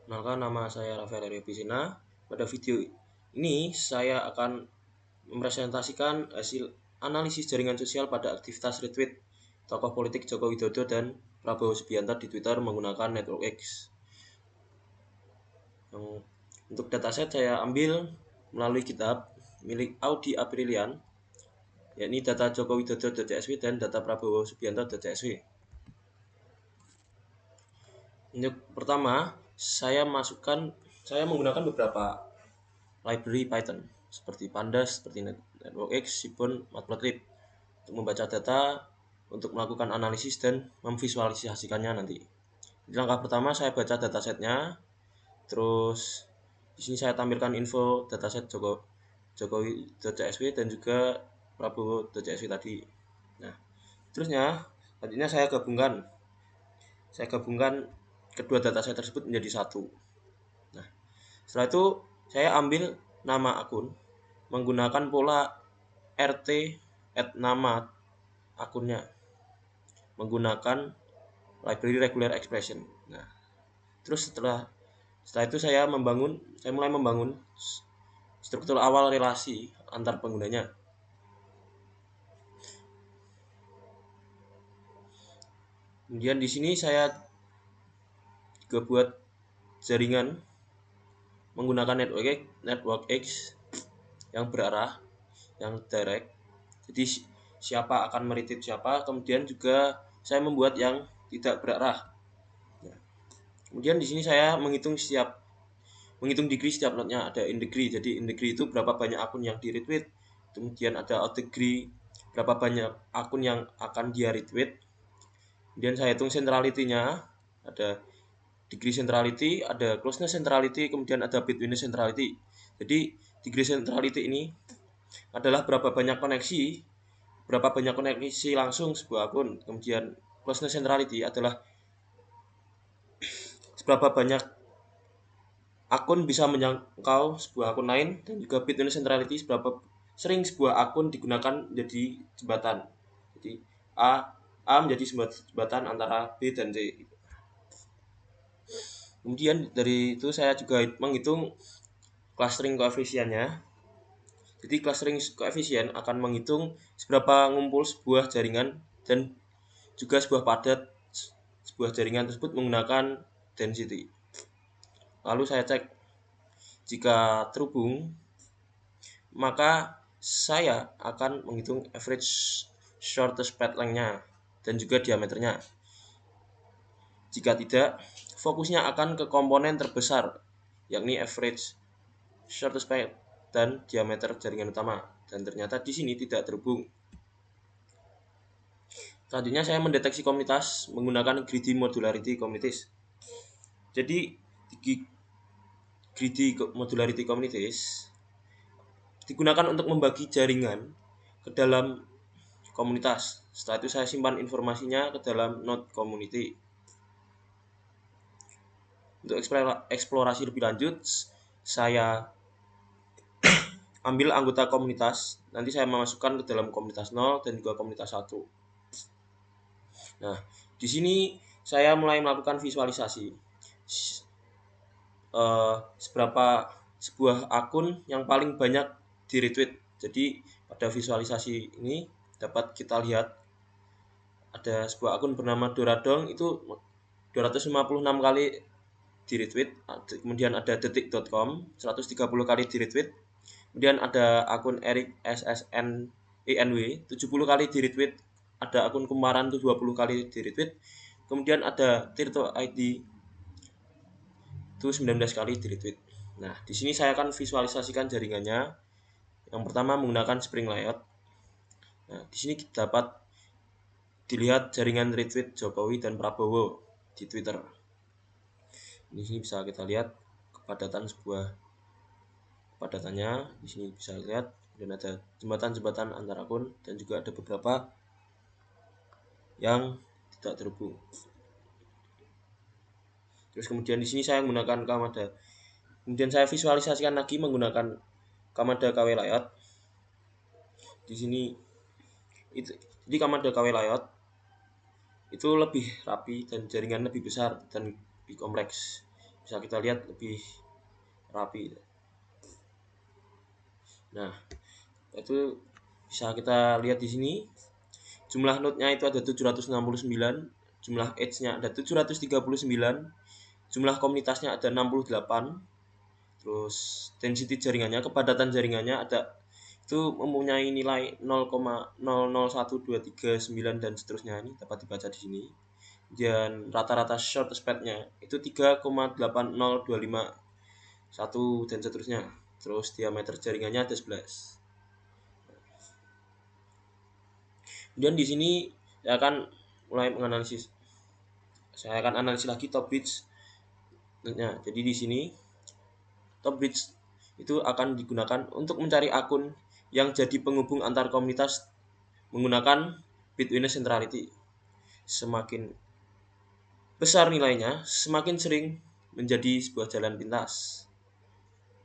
Kenalkan, nama saya Rafael Pisina. Pada video ini saya akan mempresentasikan hasil analisis jaringan sosial pada aktivitas retweet tokoh politik Joko Widodo dan Prabowo Subianto di Twitter menggunakan Network X. Untuk dataset saya ambil melalui kitab milik Audi Aprilian, yakni data Joko Widodo.csw dan data Prabowo Subianto.csw. Untuk pertama, saya menggunakan beberapa library Python seperti Pandas, seperti Network X, Seaborn, Matplotlib untuk membaca data, untuk melakukan analisis dan memvisualisasikannya nanti. Di langkah pertama saya baca datasetnya, terus di sini saya tampilkan info dataset Jokowi.csw dan juga Prabowo.csw tadi. Nah, terusnya selanjutnya saya gabungkan kedua dataset tersebut menjadi satu. Nah, setelah itu saya ambil nama akun menggunakan pola rt @nama akunnya menggunakan library regular expression. Nah, terus setelah itu saya mulai membangun struktur awal relasi antar penggunanya. Kemudian di sini saya juga buat jaringan menggunakan network X yang berarah, yang direct. Jadi siapa akan meretweet siapa, kemudian juga saya membuat yang tidak berarah. Kemudian di sini saya menghitung degree setiap node-nya, ada in degree. Jadi in degree itu berapa banyak akun yang di retweet. Kemudian ada out degree, berapa banyak akun yang akan dia retweet. Kemudian saya hitung centrality-nya, ada degree centrality, ada closeness centrality, kemudian ada betweenness centrality. Jadi degree centrality ini adalah berapa banyak koneksi langsung sebuah akun. Kemudian closeness centrality adalah seberapa banyak akun bisa menjangkau sebuah akun lain, dan juga betweenness centrality seberapa sering sebuah akun digunakan menjadi jembatan. Jadi A menjadi jembatan antara B dan C. Kemudian dari itu saya juga menghitung clustering koefisiennya. Jadi clustering koefisien akan menghitung seberapa ngumpul sebuah jaringan dan juga sebuah jaringan tersebut menggunakan density. Lalu saya cek, jika terhubung, maka saya akan menghitung average shortest path length-nya dan juga diameternya. Jika tidak, fokusnya akan ke komponen terbesar, yakni average shortest path dan diameter jaringan utama. Dan ternyata di sini tidak terhubung. Selanjutnya saya mendeteksi komunitas menggunakan greedy modularity communities. Jadi greedy modularity communities digunakan untuk membagi jaringan ke dalam komunitas. Setelah itu saya simpan informasinya ke dalam node community. Untuk eksplorasi lebih lanjut, saya ambil anggota komunitas. Nanti saya memasukkan ke dalam komunitas 0 dan juga komunitas 1. Nah, di sini saya mulai melakukan visualisasi. Seberapa sebuah akun yang paling banyak di retweet. Jadi pada visualisasi ini dapat kita lihat ada sebuah akun bernama Doradong, itu 256 kali di retweet. Kemudian ada detik.com 130 kali di retweet. Kemudian ada akun Erik SSN ENW 70 kali di retweet. Ada akun Kumaran itu 20 kali di retweet. Kemudian ada Tirto ID itu 19 kali di retweet. Nah, di sini saya akan visualisasikan jaringannya. Yang pertama menggunakan Spring Layout. Nah, di sini dapat dilihat jaringan retweet Jokowi dan Prabowo di Twitter. Di sini bisa kita lihat kepadatannya. Di sini bisa lihat, dan ada jembatan-jembatan antar akun, dan juga ada beberapa yang tidak terhubung. Terus kemudian di sini saya menggunakan Kamada. Kemudian saya visualisasikan lagi menggunakan Kamada KW Layout. Di sini jadi Kamada KW Layout itu lebih rapi dan jaringan lebih besar dan lebih kompleks. bisa kita lihat lebih rapi. Nah, itu bisa kita lihat di sini. Jumlah node-nya itu ada 769, jumlah edge-nya ada 739, jumlah komunitasnya ada 68, terus density jaringannya, kepadatan jaringannya ada itu mempunyai nilai 0,001239 dan seterusnya, ini dapat dibaca di sini. Dan rata-rata short speed-nya itu 3,80251 dan seterusnya. Terus diameter jaringannya ada 11. Kemudian di sini saya akan mulai menganalisis. Saya akan analisis lagi top bridge. Nah, jadi di sini top bridge itu akan digunakan untuk mencari akun yang jadi penghubung antar komunitas menggunakan Bitwitness Centrality. Semakin besar nilainya, semakin sering menjadi sebuah jalan pintas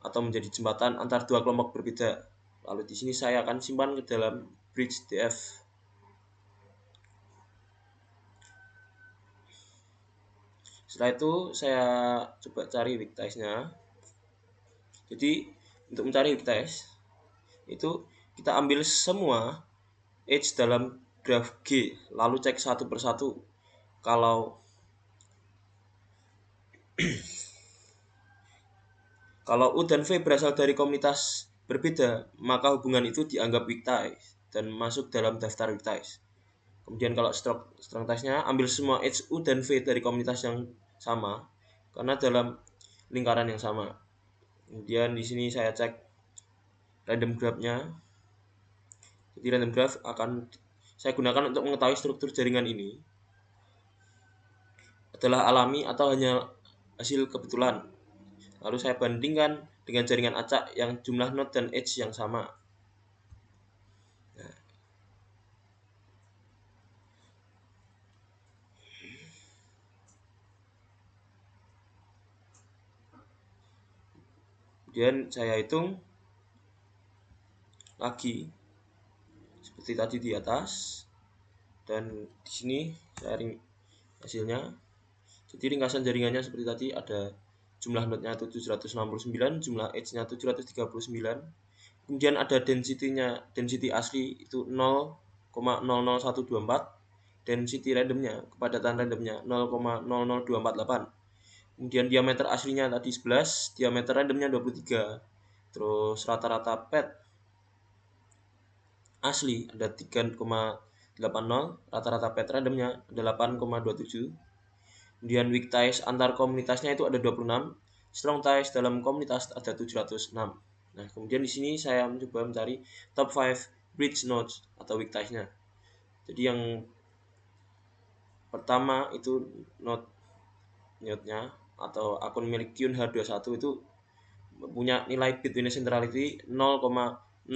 atau menjadi jembatan antar dua kelompok berbeda. Lalu di sini saya akan simpan ke dalam bridge DF. Setelah itu saya coba cari weak ties-nya. Jadi untuk mencari weak ties itu kita ambil semua edge dalam graf G, lalu cek satu persatu. Kalau U dan V berasal dari komunitas berbeda, maka hubungan itu dianggap weak ties dan masuk dalam daftar weak ties. Kemudian kalau strong ties-nya ambil semua edge U dan V dari komunitas yang sama karena dalam lingkaran yang sama. Kemudian di sini saya cek random graph-nya. Jadi random graph akan saya gunakan untuk mengetahui struktur jaringan ini adalah alami atau hanya hasil kebetulan. Lalu saya bandingkan dengan jaringan acak yang jumlah node dan edge yang sama. Nah, kemudian saya hitung lagi seperti tadi di atas, dan di sini saya hasilnya. Jadi ringkasan jaringannya seperti tadi, ada jumlah node-nya 769, jumlah edge-nya 739. Kemudian ada density asli itu 0,00124, density randomnya, kepadatan randomnya 0,00248. Kemudian diameter aslinya tadi 11, diameter randomnya 23. Terus rata-rata pad asli ada 3,80, rata-rata pad randomnya 8,27. Kemudian weak ties antar komunitasnya itu ada 26, strong ties dalam komunitas ada 706. Nah, kemudian di sini saya mencoba mencari top 5 bridge nodes atau weak ties-nya. Jadi yang pertama itu node-nya atau akun milik Kyun H21 itu punya nilai Bitwitness Centrality 0,000017.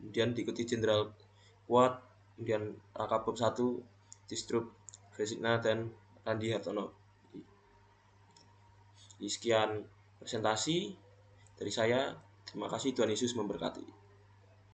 Kemudian diikuti General Quad, kemudian Raka Bob 1, Distrup Gresigna, dan Randi Hartono. Sekian presentasi dari saya. Terima kasih, Tuhan Yesus memberkati.